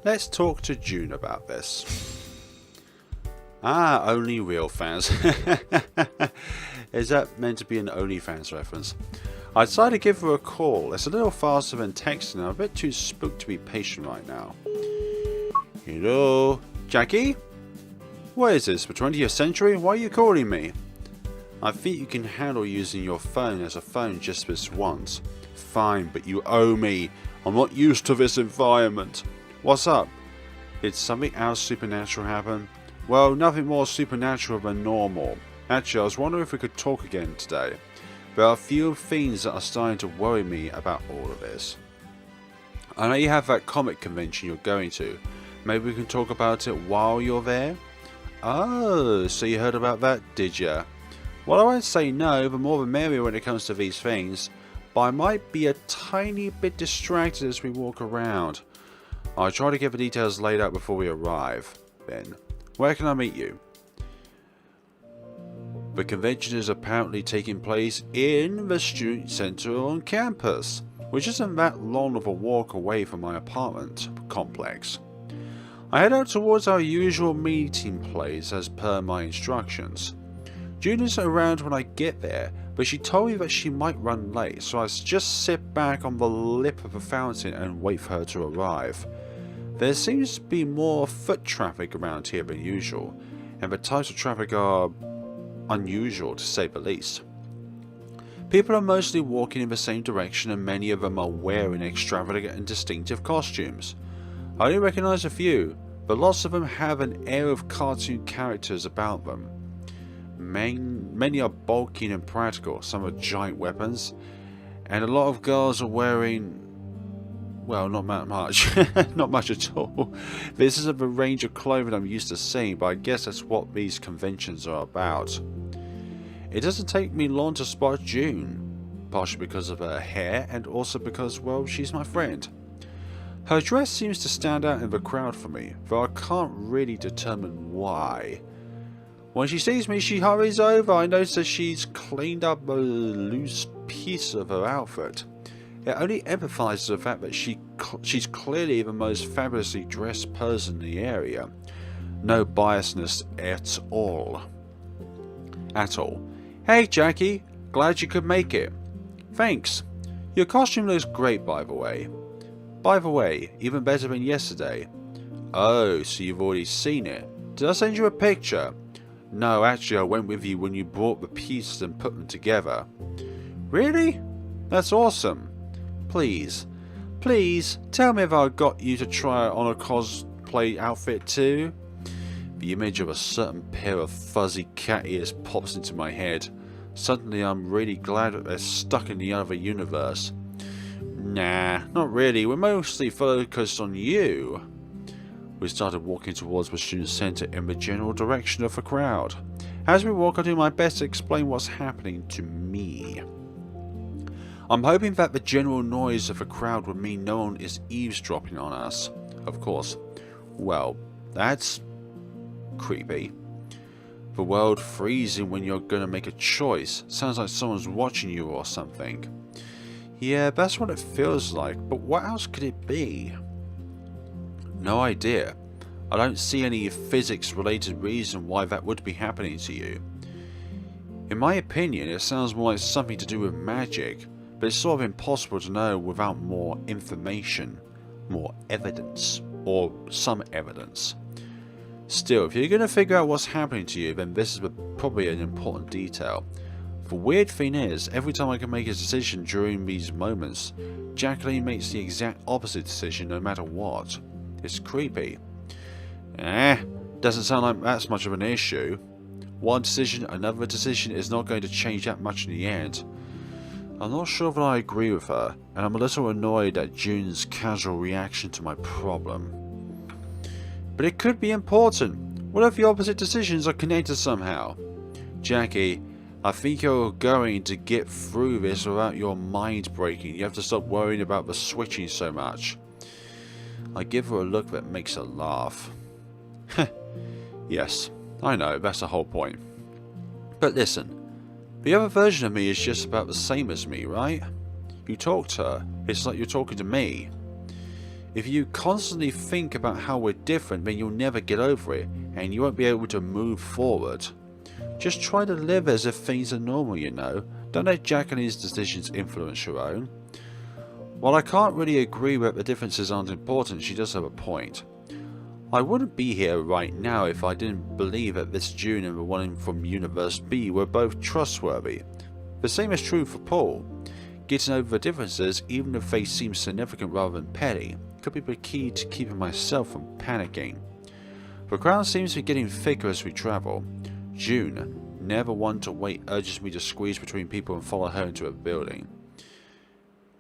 Let's talk to June about this. Ah, only real fans. Is that meant to be an OnlyFans reference? I decided to give her a call. It's a little faster than texting. I'm a bit too spooked to be patient right now. Hello? Jackie? What is this, the 20th century? Why are you calling me? I think you can handle using your phone as a phone just this once. Fine, but you owe me. I'm not used to this environment. What's up? Did something else supernatural happen? Well, nothing more supernatural than normal. Actually, I was wondering if we could talk again today. There are a few things that are starting to worry me about all of this. I know you have that comic convention you're going to. Maybe we can talk about it while you're there? Oh, so you heard about that, did ya? Well, I won't say no, the more the merrier when it comes to these things. But I might be a tiny bit distracted as we walk around. I'll try to get the details laid out before we arrive. Then, where can I meet you? The convention is apparently taking place in the student center on campus, which isn't that long of a walk away from my apartment complex. I head out towards our usual meeting place as per my instructions. June isn't around when I get there, but she told me that she might run late, so I just sit back on the lip of the fountain and wait for her to arrive. There seems to be more foot traffic around here than usual, and the types of traffic are unusual to say the least. People are mostly walking in the same direction and many of them are wearing extravagant and distinctive costumes. I only recognise a few, but lots of them have an air of cartoon characters about them. Many are bulky and practical, some are giant weapons, and a lot of girls are wearing, well, not much, not much at all. This isn't the range of clothing I'm used to seeing, but I guess that's what these conventions are about. It doesn't take me long to spot June, partially because of her hair and also because, well, she's my friend. Her dress seems to stand out in the crowd for me, though I can't really determine why. When she sees me, she hurries over. I notice that she's cleaned up a loose piece of her outfit. It only emphasizes the fact that she's clearly the most fabulously dressed person in the area. No biasness at all. Hey Jackie, glad you could make it. Thanks. Your costume looks great, by the way. Even better than yesterday. Oh, so you've already seen it. Did I send you a picture? No, actually I went with you when you brought the pieces and put them together. Really? That's awesome. Please tell me if I got you to try on a cosplay outfit too. The image of a certain pair of fuzzy cat ears pops into my head. Suddenly I'm really glad that they're stuck in the other universe. Nah, not really. We're mostly focused on you. We started walking towards the student center in the general direction of the crowd. As we walk, I do my best to explain what's happening to me. I'm hoping that the general noise of the crowd would mean no one is eavesdropping on us. Of course. Well, that's creepy. The world freezing when you're gonna make a choice. Sounds like someone's watching you or something. Yeah, that's what it feels like, but what else could it be? No idea. I don't see any physics related reason why that would be happening to you. In my opinion, it sounds more like something to do with magic, but it's sort of impossible to know without more information, more evidence, or some evidence. Still, if you're going to figure out what's happening to you, then this is probably an important detail. The weird thing is, every time I can make a decision during these moments, Jacqueline makes the exact opposite decision no matter what. It's creepy. Doesn't sound like that's much of an issue. One decision, another decision is not going to change that much in the end. I'm not sure that I agree with her, and I'm a little annoyed at June's casual reaction to my problem. But it could be important. What if the opposite decisions are connected somehow? Jackie, I think you're going to get through this without your mind breaking. You have to stop worrying about the switching so much. I give her a look that makes her laugh. Yes, I know, that's the whole point. But listen, the other version of me is just about the same as me, right? You talk to her, it's like you're talking to me. If you constantly think about how we're different, then you'll never get over it, and you won't be able to move forward. Just try to live as if things are normal, you know. Don't let Jack and his decisions influence your own. While I can't really agree that the differences aren't important, she does have a point. I wouldn't be here right now if I didn't believe that this June and the one from Universe B were both trustworthy. The same is true for Paul. Getting over the differences, even if they seem significant rather than petty, could be the key to keeping myself from panicking. The crowd seems to be getting thicker as we travel. June, never one to wait, urges me to squeeze between people and follow her into a building.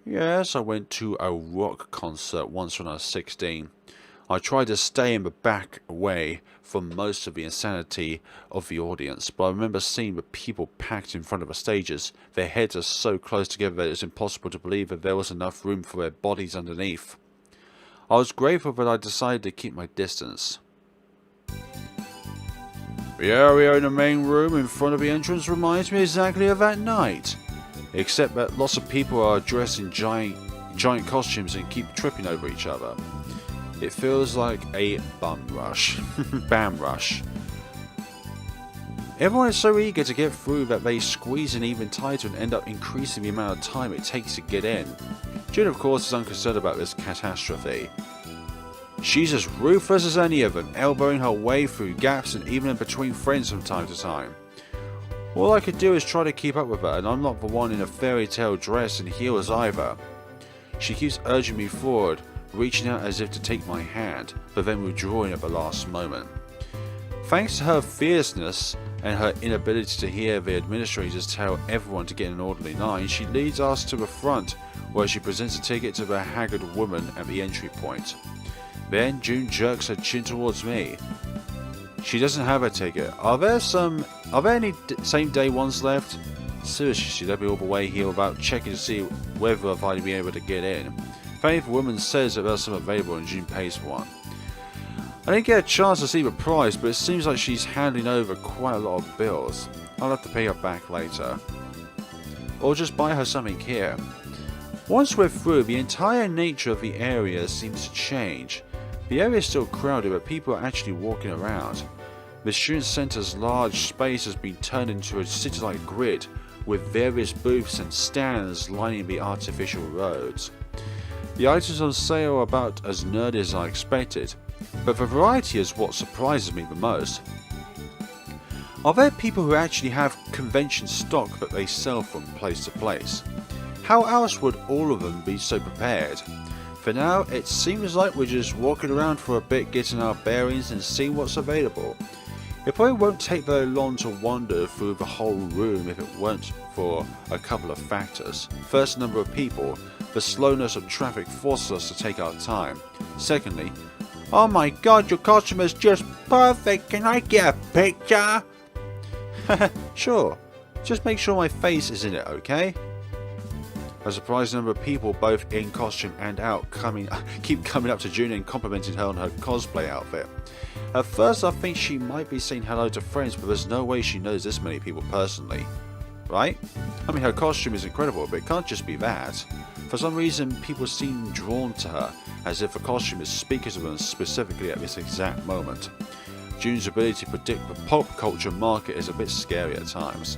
Yes, I went to a rock concert once when I was 16. I tried to stay in the back away from most of the insanity of the audience, but I remember seeing the people packed in front of the stages. Their heads are so close together that it's impossible to believe that there was enough room for their bodies underneath. I was grateful that I decided to keep my distance. The area in the main room in front of the entrance reminds me exactly of that night, except that lots of people are dressed in giant costumes and keep tripping over each other. It feels like a bum rush. Bam rush. Everyone is so eager to get through that they squeeze in even tighter and end up increasing the amount of time it takes to get in. June, of course, is unconcerned about this catastrophe. She's as ruthless as any of them, elbowing her way through gaps and even in between friends from time to time. All I could do is try to keep up with her, and I'm not the one in a fairy tale dress and heels either. She keeps urging me forward, reaching out as if to take my hand, but then withdrawing at the last moment. Thanks to her fierceness and her inability to hear the administrators tell everyone to get in an orderly line, she leads us to the front, where she presents a ticket to the haggard woman at the entry point. Then June jerks her chin towards me. She doesn't have a ticket. Are there any same day ones left? Seriously, she led me all the way here without checking to see whether I'd be able to get in. If any woman says that there's some available and June pays for one. I didn't get a chance to see the price, but it seems like she's handing over quite a lot of bills. I'll have to pay her back later. Or just buy her something here. Once we're through, the entire nature of the area seems to change. The area is still crowded, but people are actually walking around. The student centre's large space has been turned into a city-like grid, with various booths and stands lining the artificial roads. The items on sale are about as nerdy as I expected, but the variety is what surprises me the most. Are there people who actually have convention stock that they sell from place to place? How else would all of them be so prepared? For now, it seems like we're just walking around for a bit, getting our bearings and seeing what's available. It probably won't take very long to wander through the whole room if it weren't for a couple of factors. First, number of people. The slowness of traffic forces us to take our time. Secondly, oh my god, your costume is just perfect, can I get a picture? Sure, just make sure my face is in it, okay? A surprising number of people, both in costume and out, keep coming up to June and complimenting her on her cosplay outfit. At first I think she might be saying hello to friends, but there's no way she knows this many people personally. Right? I mean, her costume is incredible, but it can't just be that. For some reason, people seem drawn to her, as if the costume is speaking to them specifically at this exact moment. June's ability to predict the pop culture market is a bit scary at times.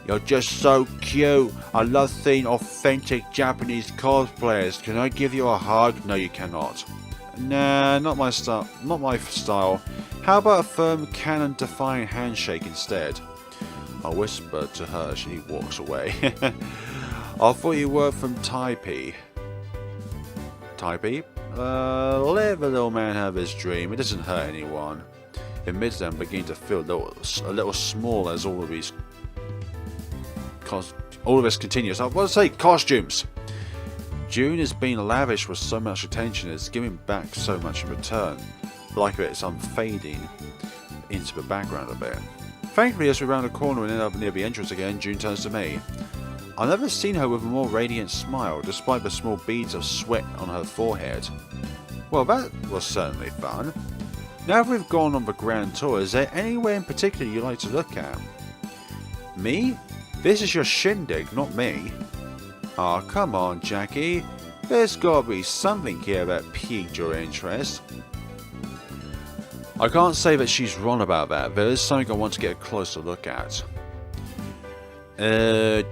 You're just so cute. I love seeing authentic Japanese cosplayers. Can I give you a hug? No, you cannot. Nah, not my style. Not my style. How about a firm, canon-defying handshake instead? I whispered to her as she walks away. I thought you were from Taipei. Taipei? Let the little man have his dream. It doesn't hurt anyone. Amidst them, beginning to feel a little small as all of this continues. I want to say costumes. June is being lavish with so much attention. It's giving back so much in return. Like it's fading into the background a bit. Thankfully, as we round the corner and end up near the entrance again, June turns to me. I've never seen her with a more radiant smile, despite the small beads of sweat on her forehead. Well, that was certainly fun. Now that we've gone on the grand tour, is there anywhere in particular you'd like to look at? Me? This is your shindig, not me. Aw, come on, Jackie. There's gotta be something here that piqued your interest. I can't say that she's wrong about that. There is something I want to get a closer look at. The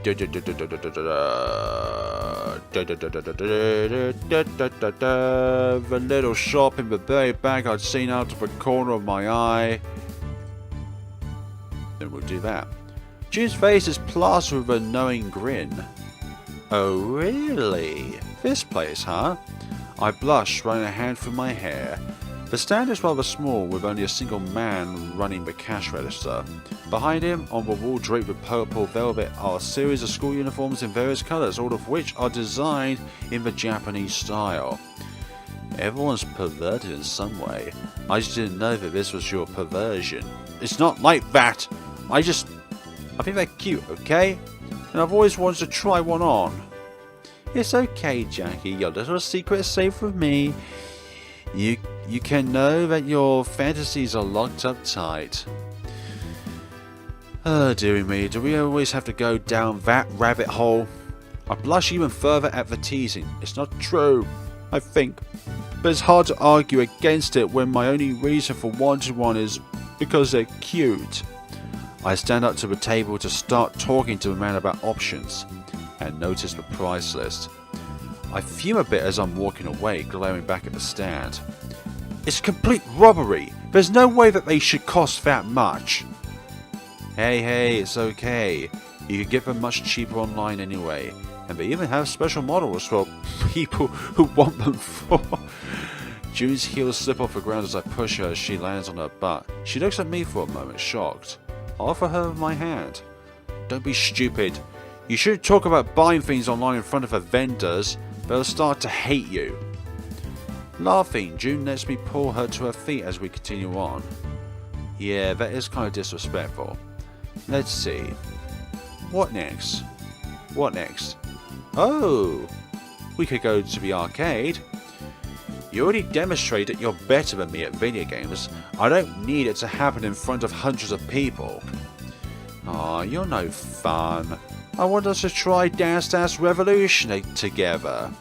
little shop in the very back I'd seen out of the corner of my eye. Then we'll do that. June's face is plastered with a knowing grin. Oh really? This place, huh? I blushed, running a hand through my hair. The stand is rather small, with only a single man running the cash register. Behind him, on the wall draped with purple velvet, are a series of school uniforms in various colours, all of which are designed in the Japanese style. Everyone's perverted in some way. I just didn't know that this was your perversion. It's not like that! I think they're cute, okay? And I've always wanted to try one on. It's okay, Jackie, your little secret is safe with me. You can know that your fantasies are locked up tight. Oh dearie me, do we always have to go down that rabbit hole? I blush even further at the teasing. It's not true, I think. But it's hard to argue against it when my only reason for wanting one is because they're cute. I stand up to the table to start talking to the man about options and notice the price list. I fume a bit as I'm walking away, glaring back at the stand. It's complete robbery. There's no way that they should cost that much. Hey, it's okay. You can get them much cheaper online anyway. And they even have special models for people who want them for. June's heels slip off the ground as I push her as she lands on her butt. She looks at me for a moment, shocked. I offer her my hand. Don't be stupid. You shouldn't talk about buying things online in front of the vendors. They'll start to hate you. Laughing, June lets me pull her to her feet as we continue on. Yeah, that is kind of disrespectful. Let's see. What next? Oh, we could go to the arcade. You already demonstrated you're better than me at video games. I don't need it to happen in front of hundreds of people. Aw, you're no fun. I want us to try Dance Dance Revolution together.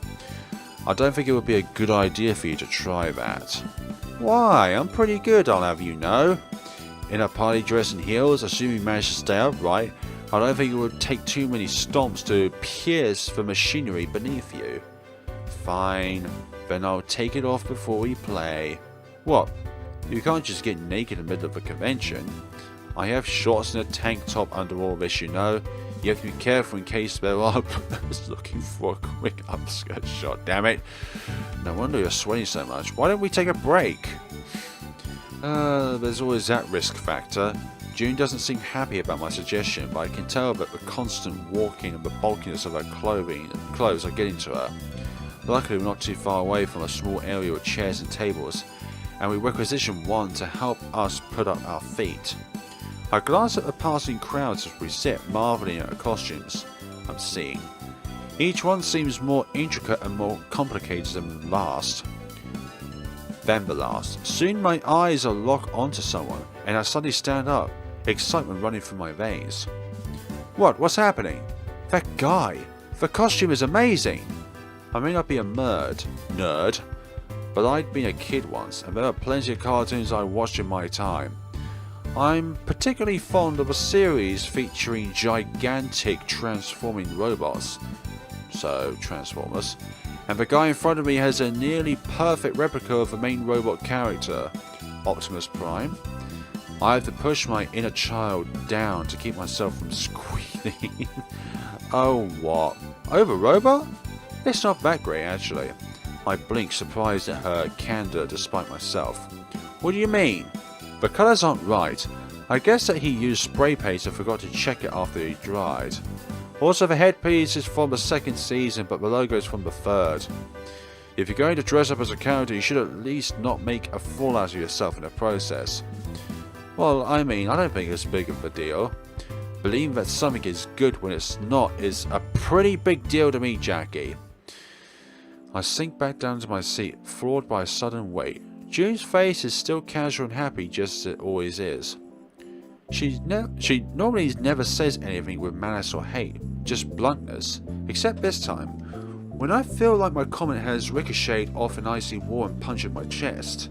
I don't think it would be a good idea for you to try that. Why? I'm pretty good, I'll have you know. In a party dress and heels, assuming you manage to stay upright, I don't think it would take too many stomps to pierce the machinery beneath you. Fine, then I'll take it off before we play. What? You can't just get naked in the middle of a convention. I have shorts and a tank top under all this, you know. You have to be careful in case there are I looking for a quick upskirt shot, damn it. No wonder you're sweating so much. Why don't we take a break? There's always that risk factor. June doesn't seem happy about my suggestion, but I can tell that the constant walking and the bulkiness of her clothes are getting to her. Luckily we're not too far away from a small area with chairs and tables, and we requisition one to help us put up our feet. I glance at the passing crowds as we sit, marveling at the costumes I'm seeing. Each one seems more intricate and more complicated than the last. Soon my eyes are locked onto someone, and I suddenly stand up, excitement running through my veins. What's happening? That guy! The costume is amazing! I may not be a nerd, but I'd been a kid once, and there are plenty of cartoons I watched in my time. I'm particularly fond of a series featuring gigantic transforming robots, so Transformers, and the guy in front of me has a nearly perfect replica of the main robot character, Optimus Prime. I have to push my inner child down to keep myself from squealing. Oh what? Over robot? It's not that great actually. I blink, surprised at her candour despite myself. What do you mean? The colours aren't right. I guess that he used spray paint and forgot to check it after he dried. Also, the headpiece is from the second season, but the logo is from the third. If you're going to dress up as a character, you should at least not make a fool out of yourself in the process. Well, I mean, I don't think it's big of a deal. Believing that something is good when it's not is a pretty big deal to me, Jackie. I sink back down to my seat, floored by a sudden weight. June's face is still casual and happy, just as it always is. She normally never says anything with malice or hate, just bluntness, except this time. when I feel like my comment has ricocheted off an icy wall and punctured my chest.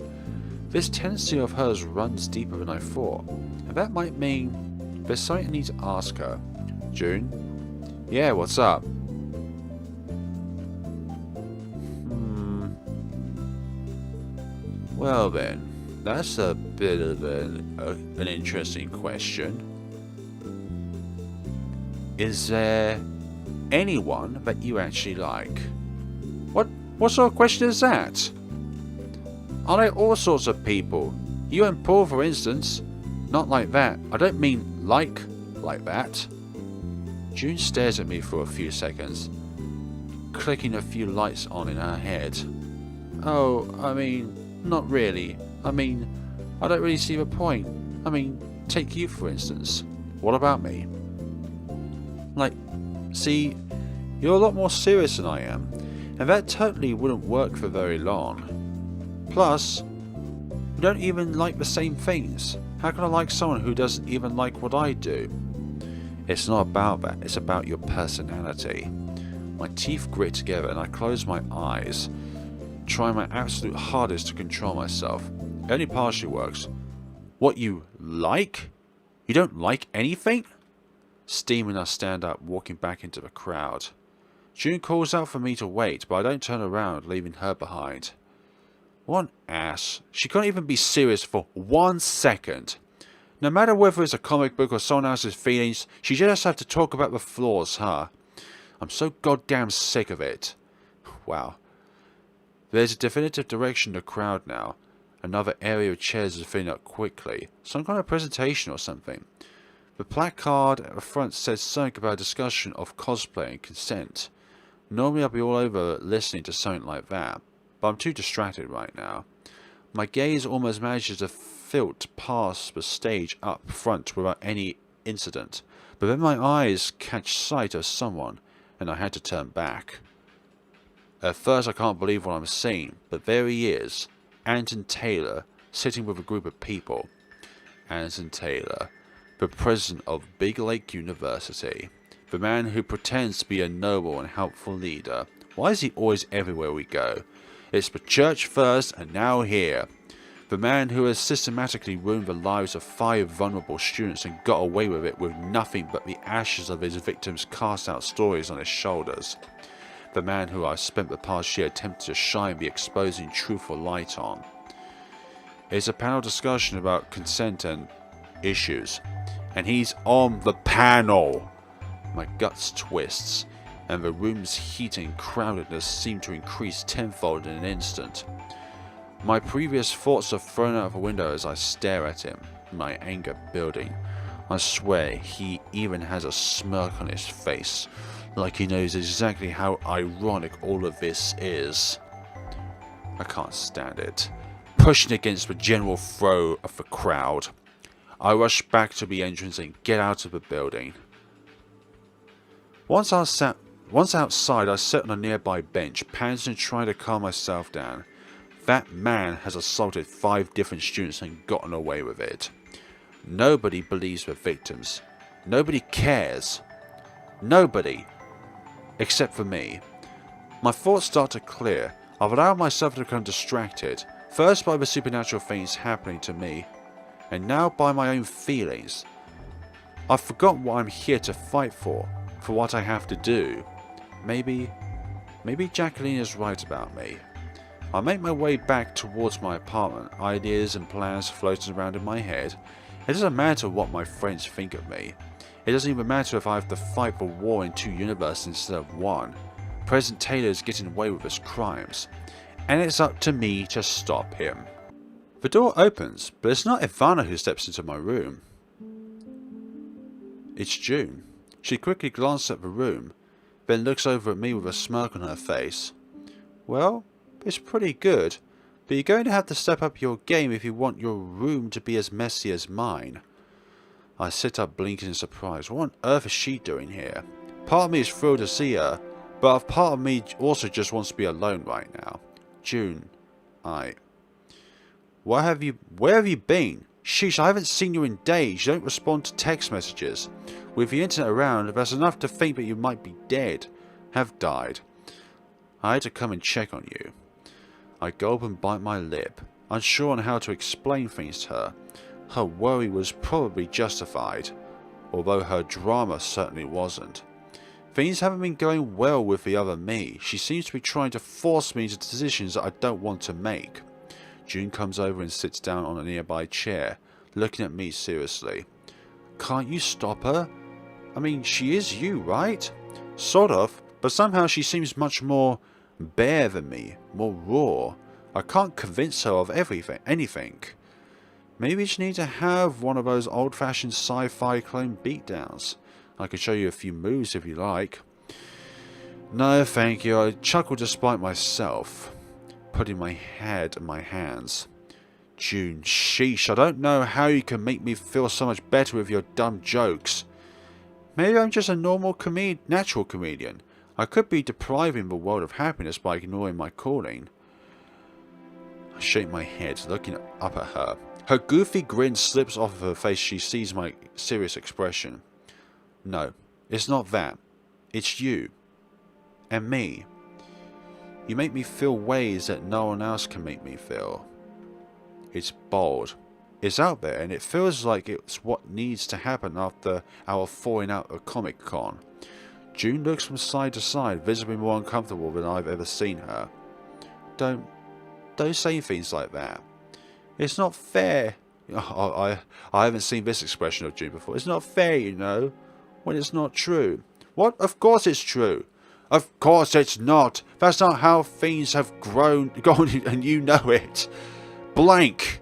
This tendency of hers runs deeper than I thought, and that might mean there's something I need to ask her. June? Yeah, what's up? Well then, that's a bit of an interesting question. Is there anyone that you actually like? What sort of question is that? Are there all sorts of people? You and Paul, for instance. Not like that. I don't mean like that. June stares at me for a few seconds, clicking a few lights on in her head. Oh, I mean, not really. I mean, I don't really see the point. I mean, take you for instance. What about me? Like, see, you're a lot more serious than I am, and that totally wouldn't work for very long. Plus, we don't even like the same things. How can I like someone who doesn't even like what I do? It's not about that, it's about your personality. My teeth grit together and I close my eyes, trying my absolute hardest to control myself. It only partially works. What, you like? You don't like anything? Steaming, I stand up, walking back into the crowd. June calls out for me to wait, but I don't turn around, leaving her behind. What an ass. She can't even be serious for 1 second. No matter whether it's a comic book or someone else's feelings, she just has to talk about the flaws, huh? I'm so goddamn sick of it. Wow. There's a definitive direction in the crowd now. Another area of chairs is filling up quickly. Some kind of presentation or something. The placard at the front says something about a discussion of cosplay and consent. Normally I'd be all over listening to something like that, but I'm too distracted right now. My gaze almost manages to filter past the stage up front without any incident, but then my eyes catch sight of someone, and I had to turn back. At first I can't believe what I'm seeing, but there he is, Anton Taylor, sitting with a group of people. Anton Taylor, the president of Big Lake University, the man who pretends to be a noble and helpful leader. Why is he always everywhere we go? It's the church first and now here. The man who has systematically ruined the lives of 5 vulnerable students and got away with it with nothing but the ashes of his victims' cast out stories on his shoulders. The man who I spent the past year attempting to shine the exposing truthful light on. It's a panel discussion about consent and issues, and he's on the panel. My guts twists, and the room's heat and crowdedness seem to increase tenfold in an instant. My previous thoughts are thrown out of the window as I stare at him, my anger building. I swear he even has a smirk on his face, like he knows exactly how ironic all of this is. I can't stand it. Pushing against the general flow of the crowd, I rush back to the entrance and get out of the building. Once outside, I sit on a nearby bench, panting and trying to calm myself down. That man has assaulted 5 different students and gotten away with it. Nobody believes the victims. Nobody cares. Nobody. Except for me. My thoughts start to clear. I've allowed myself to become distracted, first by the supernatural things happening to me, and now by my own feelings. I've forgotten what I'm here to fight for what I have to do. Maybe Jacqueline is right about me. I make my way back towards my apartment, ideas and plans floating around in my head. It doesn't matter what my friends think of me. It doesn't even matter if I have to fight the war in 2 universes instead of 1. President Taylor is getting away with his crimes, and it's up to me to stop him. The door opens, but it's not Evana who steps into my room. It's June. She quickly glances at the room, then looks over at me with a smirk on her face. Well, it's pretty good, but you're going to have to step up your game if you want your room to be as messy as mine. I sit up blinking in surprise. What on earth is she doing here? Part of me is thrilled to see her, but a part of me also just wants to be alone right now. June, where have you been? Sheesh, I haven't seen you in days. You don't respond to text messages. With the internet around, that's enough to think that you might be dead. Have died. I had to come and check on you. I gulp and bite my lip, unsure on how to explain things to her. Her worry was probably justified, although her drama certainly wasn't. Things haven't been going well with the other me. She seems to be trying to force me into decisions that I don't want to make. June comes over and sits down on a nearby chair, looking at me seriously. Can't you stop her? I mean, she is you, right? Sort of, but somehow she seems much more bare than me, more raw. I can't convince her of anything. Maybe you just need to have one of those old-fashioned sci-fi clone beatdowns. I can show you a few moves if you like. No, thank you. I chuckle despite myself, putting my head in my hands. June, sheesh, I don't know how you can make me feel so much better with your dumb jokes. Maybe I'm just a normal natural comedian. I could be depriving the world of happiness by ignoring my calling. I shake my head, looking up at her. Her goofy grin slips off of her face. She sees my serious expression. No, it's not that. It's you. And me. You make me feel ways that no one else can make me feel. It's bold. It's out there, and it feels like it's what needs to happen after our falling out at Comic-Con. June looks from side to side, visibly more uncomfortable than I've ever seen her. Don't say things like that. It's not fair. I haven't seen this expression of June before. It's not fair, you know, when it's not true. What? Of course it's true. Of course it's not. That's not how things have gone, and you know it. Blank.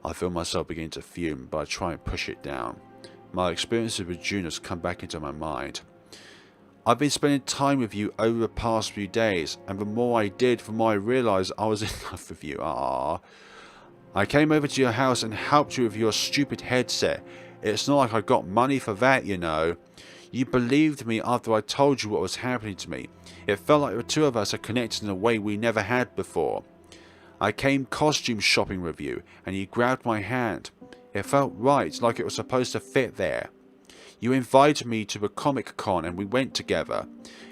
I feel myself begin to fume, but I try and push it down. My experiences with June has come back into my mind. I've been spending time with you over the past few days, and the more I did, the more I realised I was in love with you. I came over to your house and helped you with your stupid headset. It's not like I got money for that, you know. You believed me after I told you what was happening to me. It felt like the two of us are connected in a way we never had before. I came costume shopping with you, and you grabbed my hand. It felt right, like it was supposed to fit there. You invited me to the Comic-Con and we went together.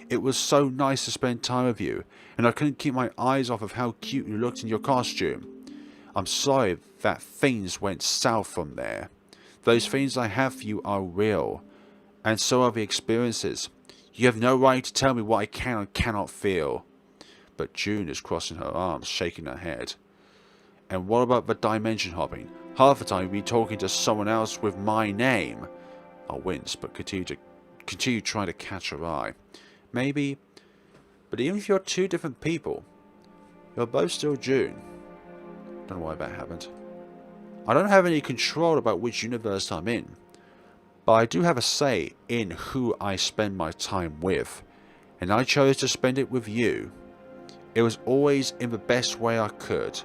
It was so nice to spend time with you, and I couldn't keep my eyes off of how cute you looked in your costume. I'm sorry that things went south from there. Those feelings I have for you are real, and so are the experiences. You have no right to tell me what I can and cannot feel. But June is crossing her arms, shaking her head. And what about the dimension hopping? Half the time you'd be talking to someone else with my name. I wince, but continue trying to catch her eye. Maybe, but even if you're two different people, you're both still June. Don't know why that happened. I don't have any control about which universe I'm in, but I do have a say in who I spend my time with, and I chose to spend it with you. It was always in the best way I could.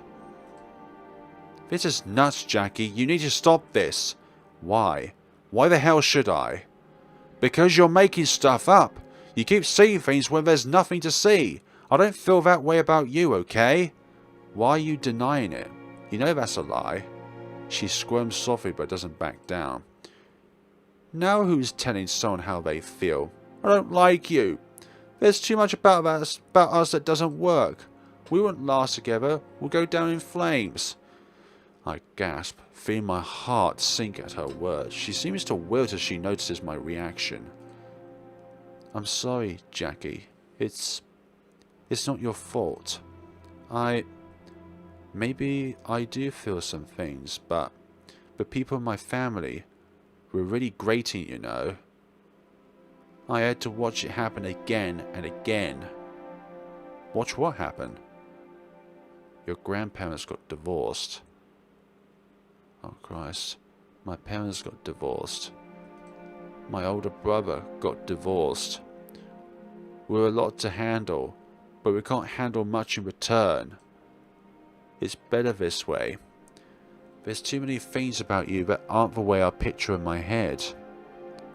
This is nuts, Jackie. You need to stop this. Why? Why the hell should I? Because you're making stuff up. You keep seeing things when there's nothing to see. I don't feel that way about you, okay? Why are you denying it? You know that's a lie. She squirms softly but doesn't back down. Now who's telling someone how they feel? I don't like you. There's too much about us that doesn't work. We won't last together. We'll go down in flames. I gasp, feeling my heart sink at her words. She seems to wilt as she notices my reaction. I'm sorry, Jackie. It's not your fault. Maybe I do feel some things, but the people in my family were really grating, you know. I had to watch it happen again and again. Watch what happen? Your grandparents got divorced. Oh Christ. My parents got divorced. My older brother got divorced. We're a lot to handle, but we can't handle much in return. It's better this way. There's too many things about you that aren't the way I picture in my head.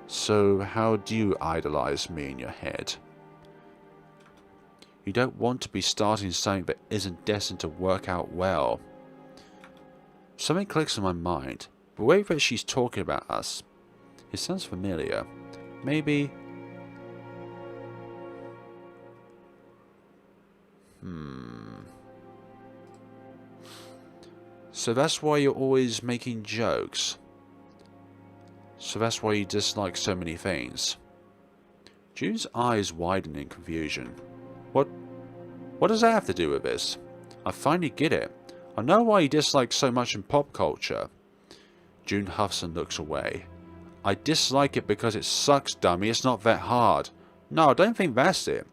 So how do you idolize me in your head? You don't want to be starting something that isn't destined to work out well. Something clicks in my mind. The way that she's talking about us, it sounds familiar. Maybe So that's why you're always making jokes. So that's why you dislike so many things. June's eyes widen in confusion. What does that have to do with this? I finally get it. I know why you dislike so much in pop culture. June huffs and looks away. I dislike it because it sucks, dummy. It's not that hard. No, I don't think that's it.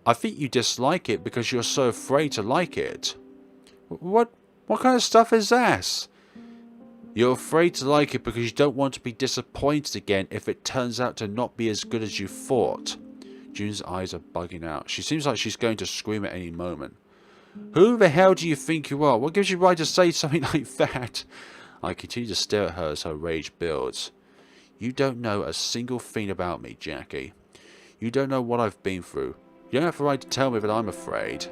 I think you dislike it because you're so afraid to like it. What kind of stuff is that? You're afraid to like it because you don't want to be disappointed again if it turns out to not be as good as you thought. June's eyes are bugging out. She seems like she's going to scream at any moment. Who the hell do you think you are? What gives you right to say something like that? I continue to stare at her as her rage builds. You don't know a single thing about me, Jackie. You don't know what I've been through. You don't have the right to tell me that I'm afraid.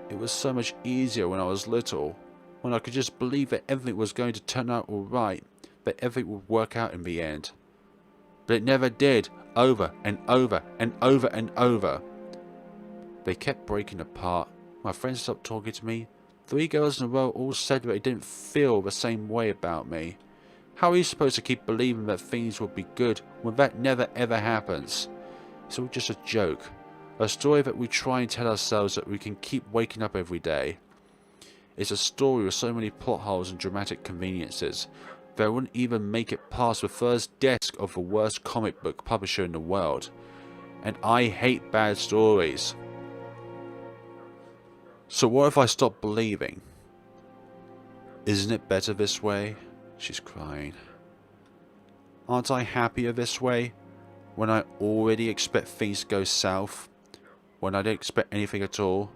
It was so much easier when I was little, when I could just believe that everything was going to turn out alright, that everything would work out in the end. But it never did, over and over and over and over. They kept breaking apart. My friends stopped talking to me. 3 girls in a row all said that they didn't feel the same way about me. How are you supposed to keep believing that things will be good when that never ever happens? It's all just a joke. A story that we try and tell ourselves that we can keep waking up every day. It's a story with so many plot holes and dramatic conveniences that I wouldn't even make it past the first desk of the worst comic book publisher in the world. And I hate bad stories. So what if I stop believing? Isn't it better this way? She's crying. Aren't I happier this way? When I already expect things to go south? When I don't expect anything at all?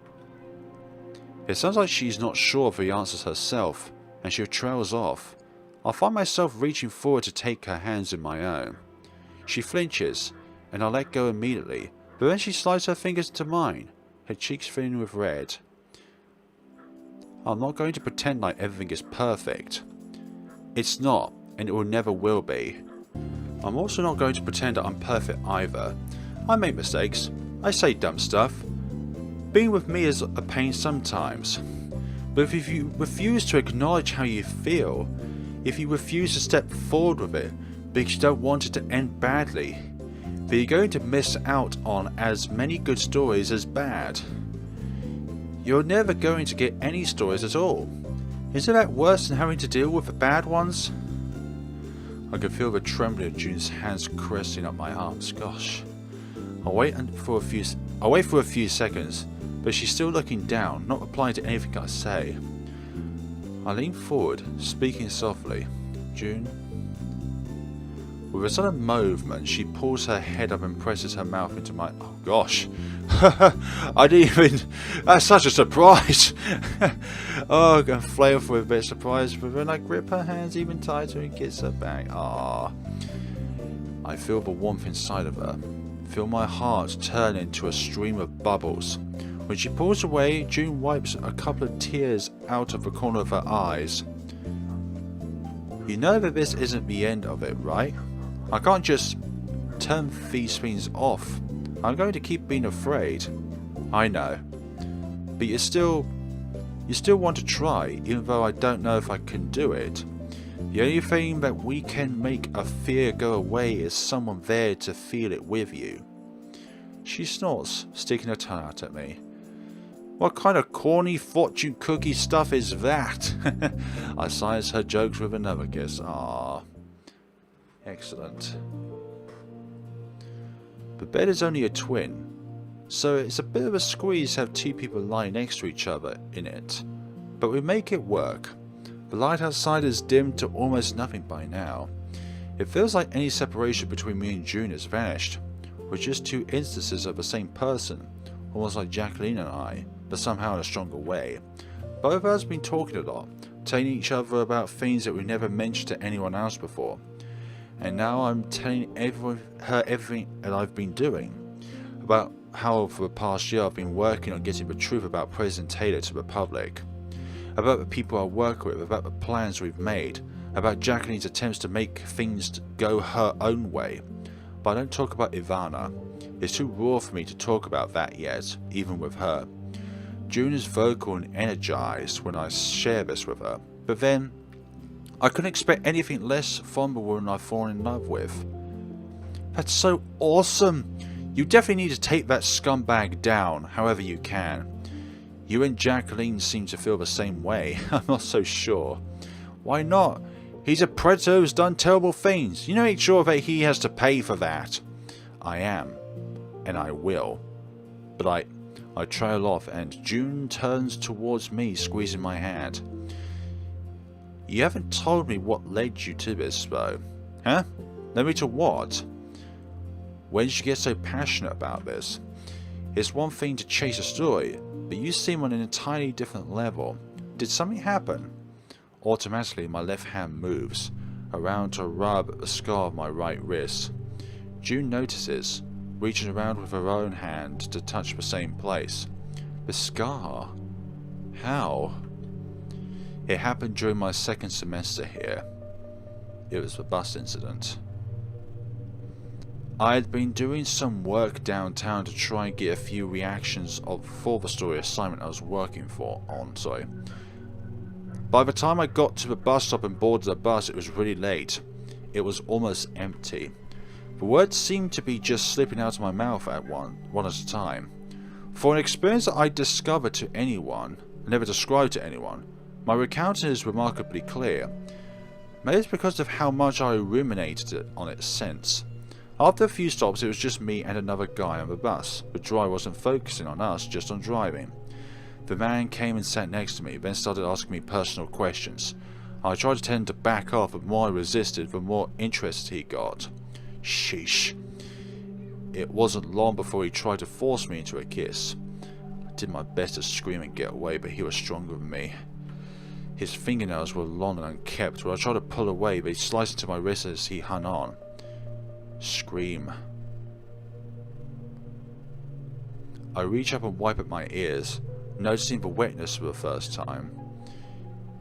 It sounds like she's not sure of the answers herself, and she trails off. I find myself reaching forward to take her hands in my own. She flinches, and I let go immediately, but then she slides her fingers into mine, her cheeks filling with red. I'm not going to pretend like everything is perfect. It's not, and it will never will be. I'm also not going to pretend that I'm perfect either. I make mistakes. I say dumb stuff. Being with me is a pain sometimes. But if you refuse to acknowledge how you feel, if you refuse to step forward with it because you don't want it to end badly, then you're going to miss out on as many good stories as bad. You're never going to get any stories at all. Isn't that worse than having to deal with the bad ones? I can feel the trembling of June's hands caressing up my arms. Gosh. I'll wait for a few seconds, but she's still looking down, not replying to anything I say. I lean forward, speaking softly. June. With a sudden movement, she pulls her head up and presses her mouth into my... Oh gosh. I didn't even... That's such a surprise. Oh, I'm going to flail for a bit of surprise, but then I grip her hands even tighter and kiss her back. Ah. I feel the warmth inside of her. Feel my heart turn into a stream of bubbles. When she pulls away, June wipes a couple of tears out of the corner of her eyes. You know that this isn't the end of it, right? I can't just turn these things off. I'm going to keep being afraid. I know. But you still want to try, even though I don't know if I can do it. The only thing that we can make a fear go away is someone there to feel it with you. She snorts, sticking her tongue out at me. What kind of corny fortune cookie stuff is that? I silence her jokes with another kiss. Ah. Excellent. The bed is only a twin, so it's a bit of a squeeze to have 2 people lying next to each other in it. But we make it work. The light outside is dimmed to almost nothing by now. It feels like any separation between me and June has vanished. We're just 2 instances of the same person, almost like Jacqueline and I, but somehow in a stronger way. Both of us have been talking a lot, telling each other about things that we never mentioned to anyone else before. And now I'm telling her everything that I've been doing. About how for the past year I've been working on getting the truth about President Taylor to the public. About the people I work with, about the plans we've made, about Jacqueline's attempts to make things go her own way. But I don't talk about Evana. It's too raw for me to talk about that yet, even with her. June is vocal and energized when I share this with her, but then I couldn't expect anything less from the woman I've fallen in love with. That's so awesome! You definitely need to take that scumbag down, however you can. You and Jacqueline seem to feel the same way. I'm not so sure. Why not? He's a predator who's done terrible things. You know, make sure that he has to pay for that. I am. And I will. But I trail off and June turns towards me, squeezing my hand. You haven't told me what led you to this, though. Huh? Led me to what? When did you get so passionate about this? It's one thing to chase a story, but you seem on an entirely different level. Did something happen? Automatically, my left hand moves around to rub the scar of my right wrist. June notices, reaching around with her own hand to touch the same place. The scar? How? It happened during my second semester here. It was the bus incident. I had been doing some work downtown to try and get a few reactions for the story assignment I was working on. By the time I got to the bus stop and boarded the bus, it was really late. It was almost empty. The words seemed to be just slipping out of my mouth at one at a time. For an experience that I discovered to anyone, never described to anyone, my recounting is remarkably clear. Maybe it's because of how much I ruminated on it since. After a few stops, it was just me and another guy on the bus. The driver wasn't focusing on us, just on driving. The man came and sat next to me, then started asking me personal questions. I tried to tell him to back off, but the more I resisted, the more interested he got. Sheesh. It wasn't long before he tried to force me into a kiss. I did my best to scream and get away, but he was stronger than me. His fingernails were long and unkempt. When I tried to pull away, but he sliced into my wrist as he hung on. Scream. I reach up and wipe at my ears, noticing the wetness for the first time.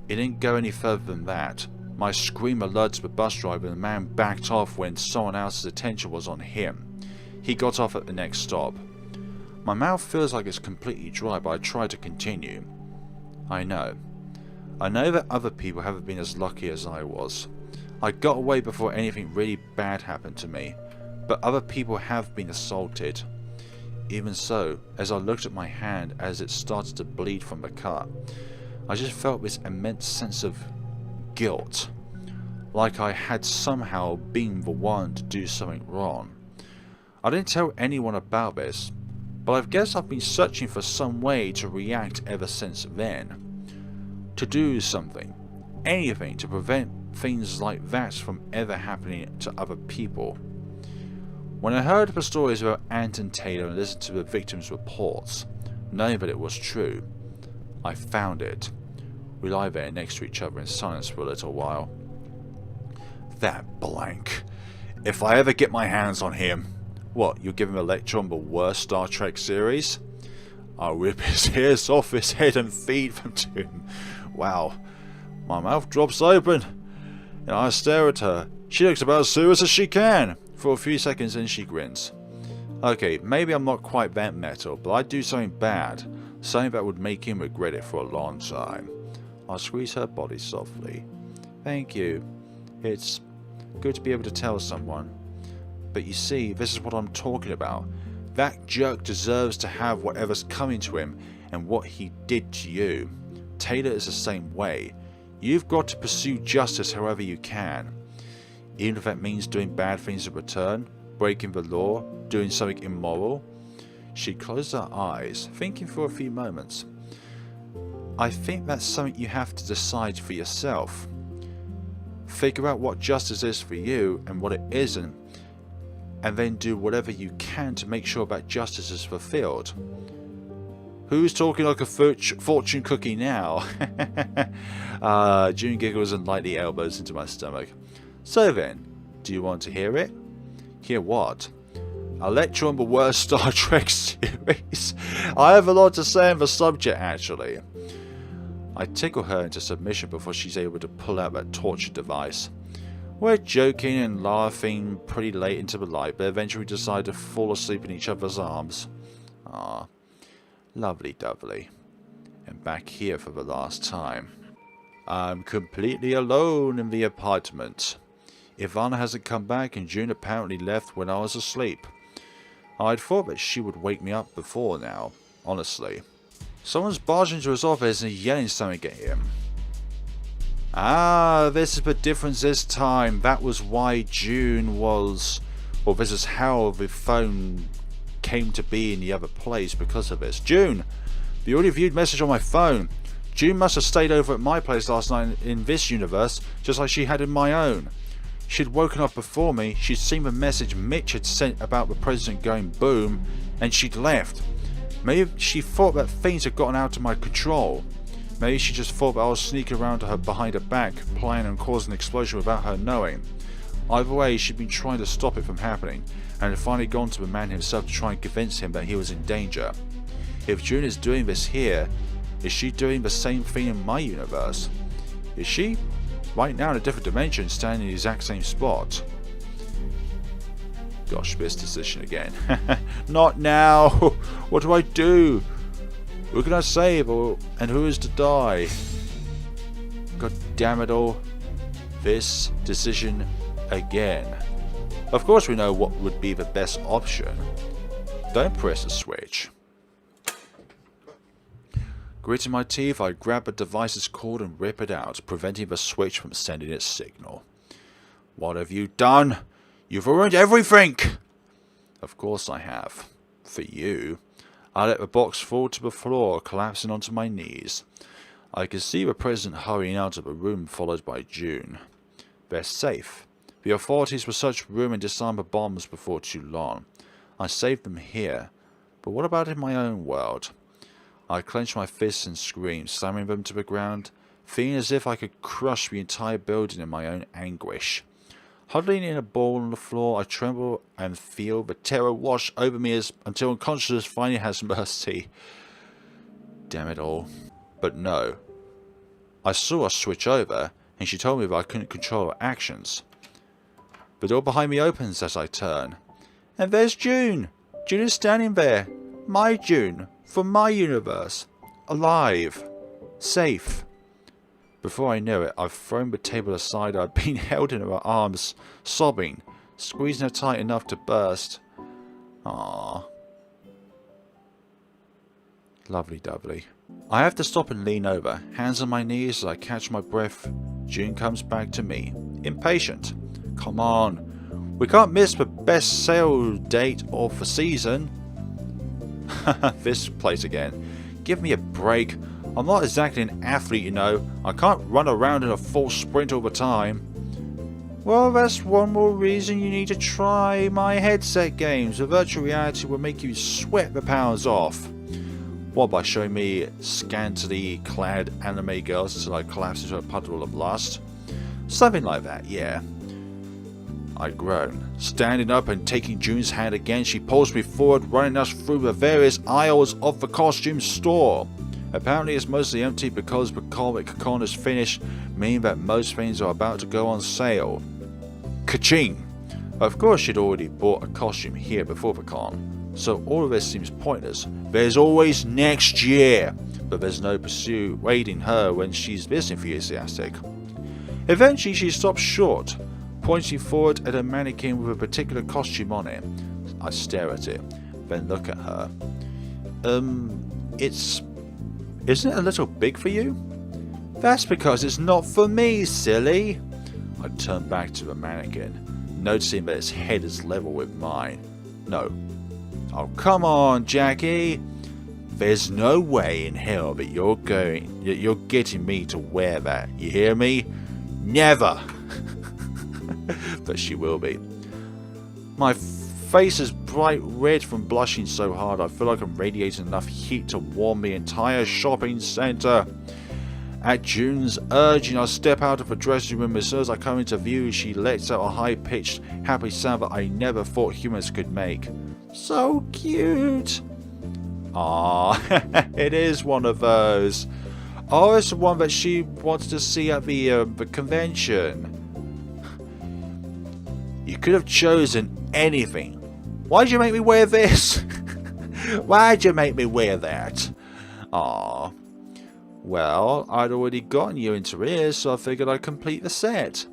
It didn't go any further than that. My scream alerted the bus driver and the man backed off when someone else's attention was on him. He got off at the next stop. My mouth feels like it's completely dry, but I try to continue. I know that other people haven't been as lucky as I was. I got away before anything really bad happened to me, but other people have been assaulted. Even so, as I looked at my hand as it started to bleed from the cut, I just felt this immense sense of guilt, like I had somehow been the one to do something wrong. I didn't tell anyone about this, but I guess I've been searching for some way to react ever since then. To do something, anything to prevent things like that from ever happening to other people. When I heard the stories about Ant and Taylor and listened to the victims' reports, knowing that it was true, I found it. We lie there next to each other in silence for a little while. That blank. If I ever get my hands on him. What, you'll give him a lecture on the worst Star Trek series? I'll rip his ears off his head and feed them to him. Wow. My mouth drops open, and I stare at her. She looks about as serious as she can. For a few seconds, then she grins. Okay, maybe I'm not quite that metal, but I'd do something bad. Something that would make him regret it for a long time. I squeeze her body softly. Thank you. It's good to be able to tell someone. But you see, this is what I'm talking about. That jerk deserves to have whatever's coming to him and what he did to you. Taylor is the same way. You've got to pursue justice however you can. Even if that means doing bad things in return, breaking the law, doing something immoral. She closed her eyes, thinking for a few moments. I think that's something you have to decide for yourself. Figure out what justice is for you and what it isn't, and then do whatever you can to make sure that justice is fulfilled. Who's talking like a fortune cookie now? June giggles and lightly elbows into my stomach. So then, do you want to hear it? Hear what? A lecture on the worst Star Trek series. I have a lot to say on the subject, actually. I tickle her into submission before she's able to pull out that torture device. We're joking and laughing pretty late into the night, but eventually decide to fall asleep in each other's arms. Ah, lovely dovely. and back here for the last time. I'm completely alone in the apartment. Evana hasn't come back and June apparently left when I was asleep. I'd thought that she would wake me up before now, honestly. Someone's barged into his office and yelling something at him. Ah, this is the difference this time. That was why June was... Well, this is how the phone came to be in the other place because of this. June! The audio viewed message on my phone. June must have stayed over at my place last night in this universe, just like she had in my own. She'd woken up before me, she'd seen the message Mitch had sent about the president going boom, and she'd left. Maybe she thought that things had gotten out of my control. Maybe she just thought that I was sneaking around to her behind her back, planning on causing an explosion without her knowing. Either way, she'd been trying to stop it from happening, and had finally gone to the man himself to try and convince him that he was in danger. If June is doing this here, is she doing the same thing in my universe? Is she, right now in a different dimension, standing in the exact same spot? Gosh, this decision again. Not now! What do I do? Who can I save, and who is to die? God damn it all. This decision again. Of course we know what would be the best option. Don't press the switch. Gritting my teeth, I grab the device's cord and rip it out, preventing the switch from sending its signal. What have you done? You've ruined everything! Of course I have. For you. I let the box fall to the floor, collapsing onto my knees. I could see the president hurrying out of the room, followed by June. They're safe. The authorities will search the room and disarm the bombs before too long. I saved them here. But what about in my own world? I clenched my fists and screamed, slamming them to the ground, feeling as if I could crush the entire building in my own anguish. Huddling in a ball on the floor, I tremble and feel the terror wash over me until unconsciousness finally has mercy. Damn it all. But no. I saw her switch over, and she told me that I couldn't control her actions. The door behind me opens as I turn. And there's June! June is standing there. My June. From my universe. Alive. Safe. Before I know it, I've thrown the table aside. I've been held in her arms, sobbing, squeezing her tight enough to burst. Ah. Lovely dovely. I have to stop and lean over, hands on my knees as I catch my breath. June comes back to me, impatient. Come on. We can't miss the best sale date of the season. This place again. Give me a break. I'm not exactly an athlete, you know. I can't run around in a full sprint all the time. Well, that's one more reason you need to try my headset games. The virtual reality will make you sweat the pounds off. What, by showing me scantily clad anime girls until I collapse into a puddle of lust? Something like that, yeah. I groan. Standing up and taking June's hand again, she pulls me forward, running us through the various aisles of the costume store. Apparently it's mostly empty because the Comic Con is finished, meaning that most things are about to go on sale. Ka-ching! Of course she'd already bought a costume here before the con, so all of this seems pointless. There's always next year, but there's no persuading her when she's this enthusiastic. Eventually she stops short, pointing forward at a mannequin with a particular costume on it. I stare at it, then look at her. Isn't it a little big for you? That's because it's not for me, silly. I turn back to the mannequin, noticing that its head is level with mine. No. Oh, come on, Jackie. There's no way in hell that you're getting me to wear that. You hear me? Never. But she will be. My face is bright red from blushing so hard. I feel like I'm radiating enough heat to warm the entire shopping centre. At June's urging, I step out of the dressing room. As soon as I come into view, she lets out a high-pitched, happy sound that I never thought humans could make. So cute. Ah, it is one of those. Oh, it's the one that she wants to see at the convention. You could have chosen anything. Why'd you make me wear this? Why'd you make me wear that? Aww. Well, I'd already gotten you into here, so I figured I'd complete the set.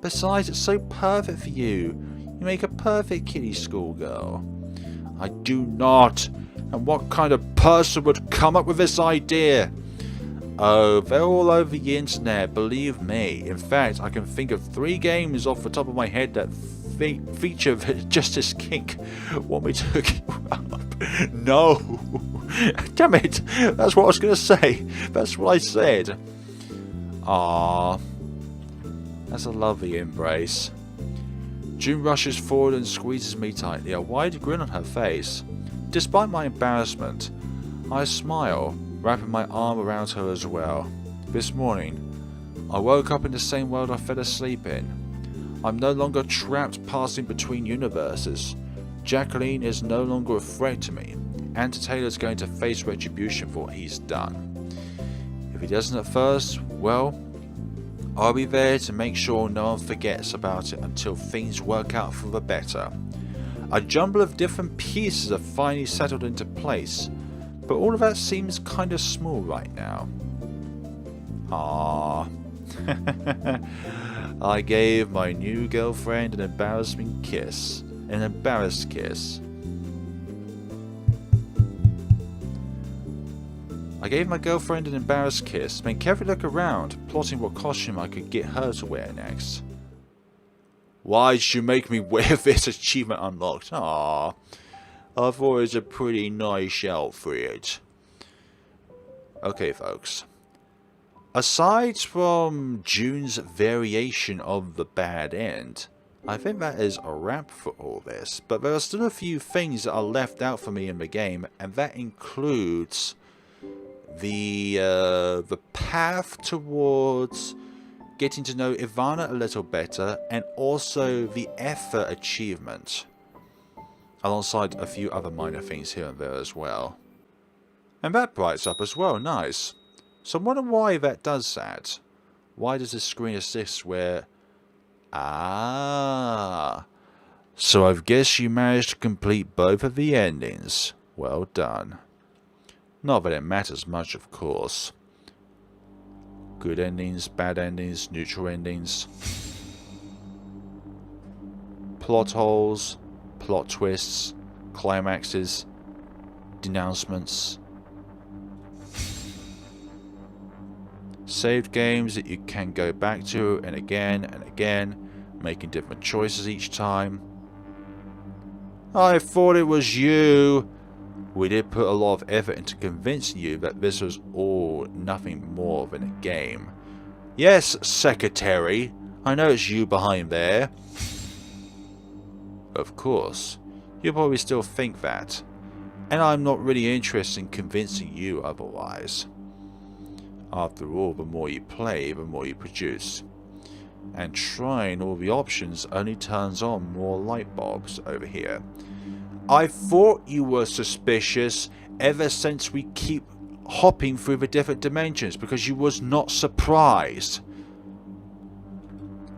Besides, it's so perfect for you. You make a perfect kiddie schoolgirl. I do not. And what kind of person would come up with this idea? Oh, they're all over the internet, believe me. In fact, I can think of 3 games off the top of my head that feature just this kink. Want me to hook you up? No. Damn it. That's what I was going to say. That's what I said. Ah, that's a lovely embrace. June rushes forward and squeezes me tightly, a wide grin on her face. Despite my embarrassment, I smile, wrapping my arm around her as well. This morning, I woke up in the same world I fell asleep in. I'm no longer trapped passing between universes. Jacqueline is no longer a threat to me. Anta Taylor's going to face retribution for what he's done. If he doesn't at first, well, I'll be there to make sure no one forgets about it until things work out for the better. A jumble of different pieces have finally settled into place, but all of that seems kind of small right now. Ah, I gave my new girlfriend an embarrassed kiss. I gave my girlfriend an embarrassed kiss, then carefully looked around, plotting what costume I could get her to wear next. Why'd you make me wear this? Achievement unlocked. Ah, I thought it was a pretty nice outfit. Okay, folks. Aside from June's variation of the bad end, I think that is a wrap for all this. But there are still a few things that are left out for me in the game, and that includes the path towards getting to know Evana a little better, and also the effort achievement, alongside a few other minor things here and there as well. And that brights up as well, nice. So I wonder why that does that. Why does this screen assist where... Ah, so I guess you managed to complete both of the endings. Well done. Not that it matters much, of course. Good endings, bad endings, neutral endings. Plot holes, plot twists, climaxes, denouncements. Saved games that you can go back to and again, making different choices each time. I thought it was you. We did put a lot of effort into convincing you that this was all nothing more than a game. Yes, Secretary, I know it's you behind there. Of course, you'll probably still think that, and I'm not really interested in convincing you otherwise. After all, the more you play, the more you produce. And trying all the options only turns on more light bulbs over here. I thought you were suspicious ever since we keep hopping through the different dimensions because you was not surprised.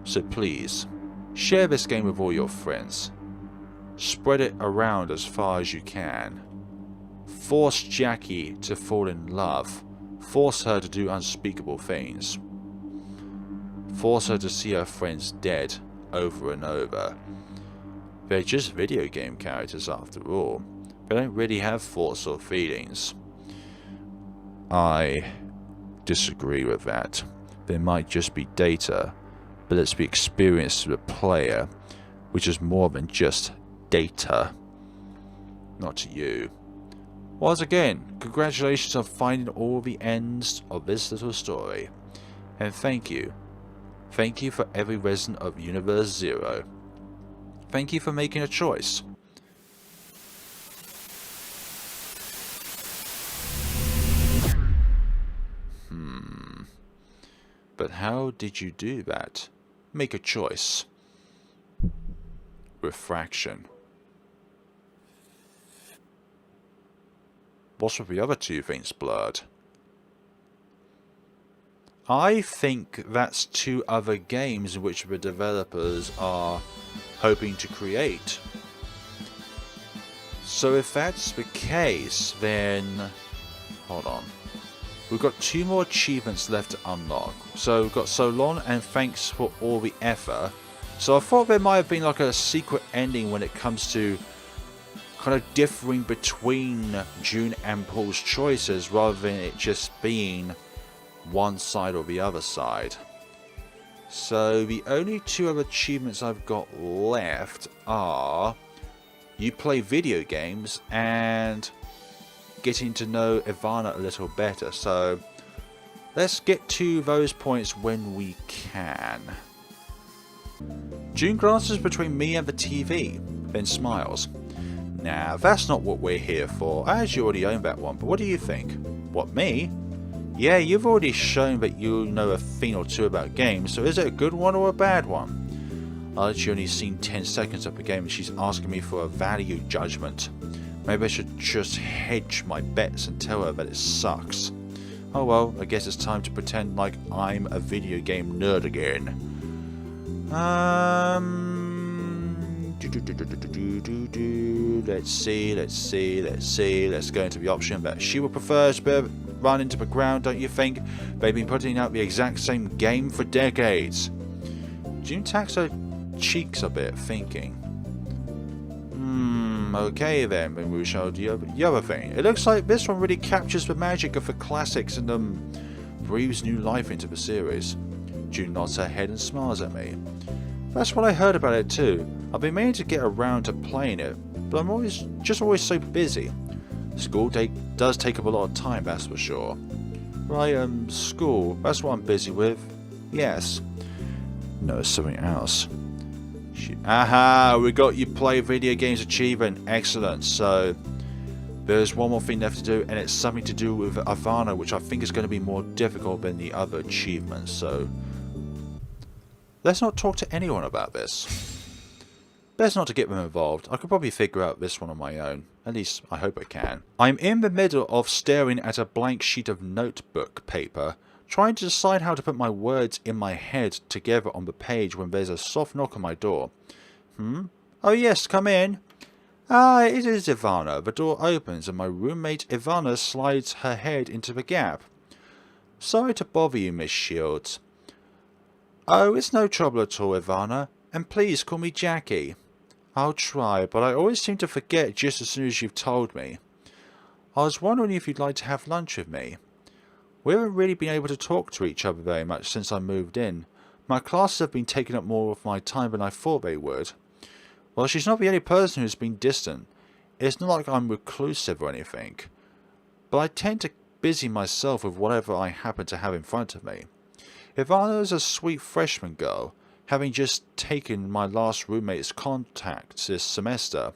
So please, share this game with all your friends. Spread it around as far as you can. Force Jackie to fall in love. Force her to do unspeakable things. Force her to see her friends dead over and over. They're just video game characters after all. They don't really have thoughts or feelings. I disagree with that. They might just be data, but let's be experienced to the player, which is more than just data. Not to you. Once again, congratulations on finding all the ends of this little story. And thank you. Thank you for every resident of Universe Zero. Thank you for making a choice. But how did you do that? Make a choice. Refraction. What's with the other two things blurred? I think that's 2 other games which the developers are hoping to create. So if that's the case, then... Hold on. We've got 2 more achievements left to unlock. So we've got so long and thanks for all the effort. So I thought there might have been like a secret ending when it comes to kind of differing between June and Paul's choices rather than it just being one side or the other side. So the only 2 other achievements I've got left are you play video games and getting to know Evana a little better. So let's get to those points when we can. June glances between me and the TV, then smiles. Nah, that's not what we're here for, as you already own that one, but what do you think? What, me? Yeah, you've already shown that you know a thing or two about games, so is it a good one or a bad one? I've actually only seen 10 seconds of the game and she's asking me for a value judgment. Maybe I should just hedge my bets and tell her that it sucks. Oh well, I guess it's time to pretend like I'm a video game nerd again. Let's see. Let's go into the option that she would prefer to run into the ground, don't you think? They've been putting out the exact same game for decades. June taps her cheeks a bit, thinking. Okay then, we shall do the other thing. It looks like this one really captures the magic of the classics and breathes new life into the series. June nods her head and smiles at me. That's what I heard about it too. I've been meaning to get around to playing it, but I'm always so busy. School does take up a lot of time, that's for sure. Right, school, that's what I'm busy with. Yes. No, something else. Aha, we got you play video games achievement. Excellent. So there's one more thing left to do, and it's something to do with Evana, which I think is going to be more difficult than the other achievements. So let's not talk to anyone about this. Best not to get them involved. I could probably figure out this one on my own. At least I hope I can. I'm in the middle of staring at a blank sheet of notebook paper, trying to decide how to put my words in my head together on the page when there's a soft knock on my door. Oh yes, come in. Ah, it is Evana. The door opens and my roommate Evana slides her head into the gap. Sorry to bother you, Miss Shields. Oh, it's no trouble at all, Evana. And please call me Jackie. I'll try, but I always seem to forget just as soon as you've told me. I was wondering if you'd like to have lunch with me. We haven't really been able to talk to each other very much since I moved in. My classes have been taking up more of my time than I thought they would. Well, she's not the only person who's been distant. It's not like I'm reclusive or anything. But I tend to busy myself with whatever I happen to have in front of me. Ivana is a sweet freshman girl, having just taken my last roommate's contacts this semester.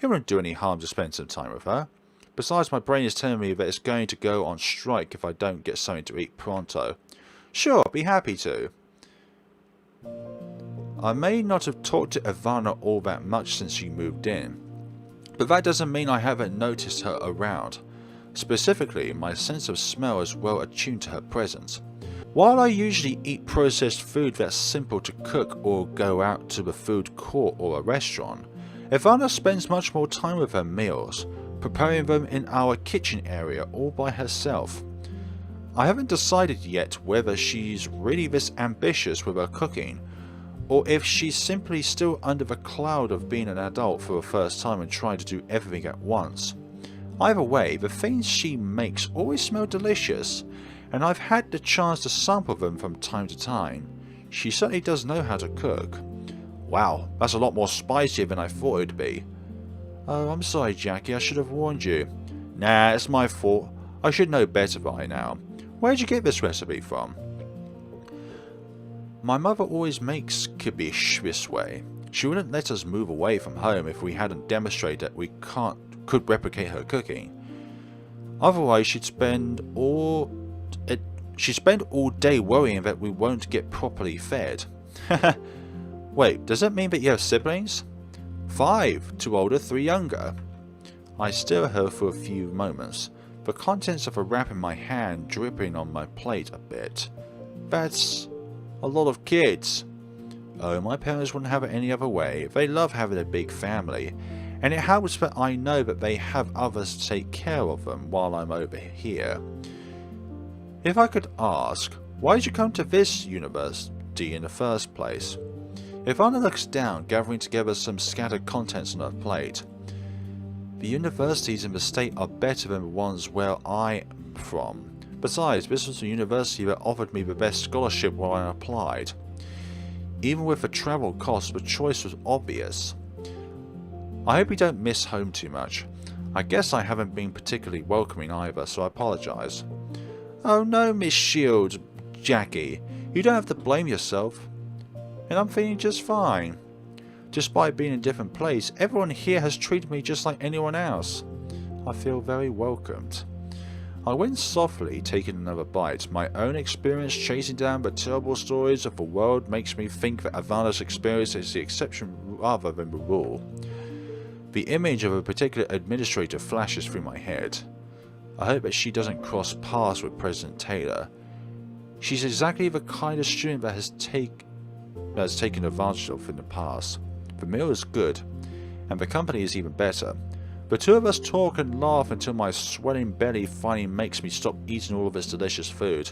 It wouldn't do any harm to spend some time with her. Besides, my brain is telling me that it's going to go on strike if I don't get something to eat pronto. Sure, be happy to. I may not have talked to Evana all that much since she moved in, but that doesn't mean I haven't noticed her around. Specifically, my sense of smell is well attuned to her presence. While I usually eat processed food that's simple to cook or go out to the food court or a restaurant, Evana spends much more time with her meals, preparing them in our kitchen area all by herself. I haven't decided yet whether she's really this ambitious with her cooking, or if she's simply still under the cloud of being an adult for the first time and trying to do everything at once. Either way, the things she makes always smell delicious, and I've had the chance to sample them from time to time. She certainly does know how to cook. Wow, that's a lot more spicy than I thought it'd be. Oh, I'm sorry, Jackie, I should have warned you. Nah, it's my fault. I should know better by now. Where'd you get this recipe from? My mother always makes kibish this way. She wouldn't let us move away from home if we hadn't demonstrated that we could replicate her cooking. Otherwise, she'd spend all day worrying that we won't get properly fed. Wait, does that mean that you have siblings? 5, 2 older, 3 younger. I stare at her for a few moments, the contents of a wrap in my hand dripping on my plate a bit. That's a lot of kids. Oh, my parents wouldn't have it any other way. They love having a big family, and it helps that I know that they have others to take care of them while I'm over here. If I could ask, why did you come to this university in the first place? Evana looks down, gathering together some scattered contents on her plate. The universities in the state are better than the ones where I am from. Besides, this was the university that offered me the best scholarship while I applied. Even with the travel costs, the choice was obvious. I hope you don't miss home too much. I guess I haven't been particularly welcoming either, so I apologise. Oh no, Miss Shield, Jackie, you don't have to blame yourself. And I'm feeling just fine. Despite being in a different place, everyone here has treated me just like anyone else. I feel very welcomed. I went softly, taking another bite. My own experience chasing down the terrible stories of the world makes me think that Evana's experience is the exception rather than the rule. The image of a particular administrator flashes through my head. I hope that she doesn't cross paths with President Taylor. She's exactly the kind of student that has taken advantage of in the past. The meal is good, and the company is even better. The two of us talk and laugh until my swelling belly finally makes me stop eating all of this delicious food.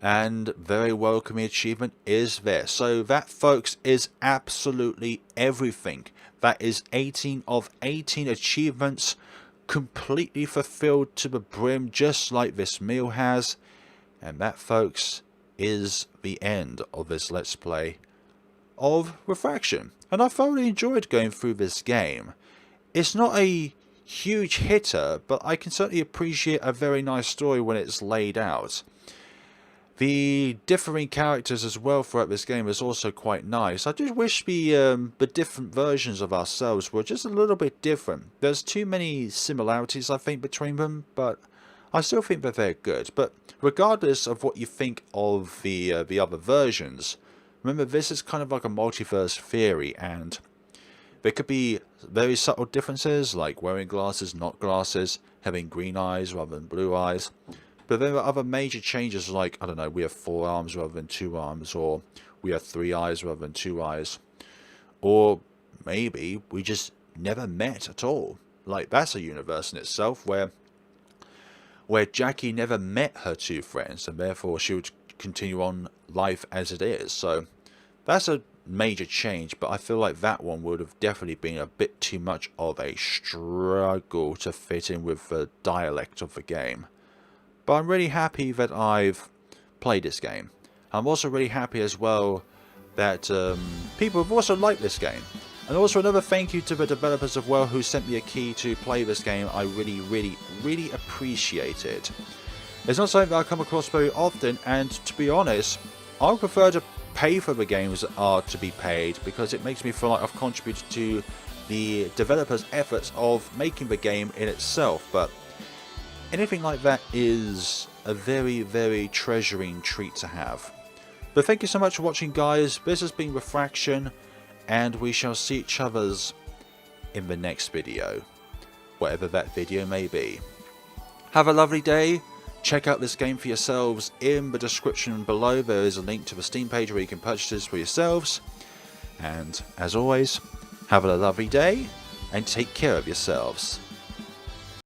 And very welcoming achievement is there. So that, folks, is absolutely everything. That is 18 of 18 achievements completely fulfilled to the brim, just like this meal has. And that, folks, is the end of this Let's Play of Refraction. And I thoroughly enjoyed going through this game. It's not a huge hitter, but I can certainly appreciate a very nice story when it's laid out. The differing characters as well throughout this game is also quite nice. I just wish the different versions of ourselves were just a little bit different. There's too many similarities, I think, between them, but I still think that they're good. But regardless of what you think of the other versions, remember, this is kind of like a multiverse theory, and there could be very subtle differences, like wearing glasses, not glasses, having green eyes rather than blue eyes. But there are other major changes, like, I don't know, we have 4 arms rather than 2 arms, or we have 3 eyes rather than 2 eyes. Or maybe we just never met at all. Like, that's a universe in itself where Jackie never met her 2 friends, and therefore she would continue on life as it is. So that's a major change, but I feel like that one would have definitely been a bit too much of a struggle to fit in with the dialect of the game. But I'm really happy that I've played this game. I'm also really happy as well that people have also liked this game. And also another thank you to the developers as well who sent me a key to play this game. I really, really, really appreciate it. It's not something that I come across very often, and to be honest, I would prefer to pay for the games that are to be paid, because it makes me feel like I've contributed to the developers' efforts of making the game in itself. But anything like that is a very, very treasuring treat to have. But thank you so much for watching, guys. This has been Refraction, and we shall see each other's in the next video, whatever that video may be. Have a lovely day. Check out this game for yourselves. In the description below there is a link to the Steam page where you can purchase this for yourselves. And as always, have a lovely day and take care of yourselves.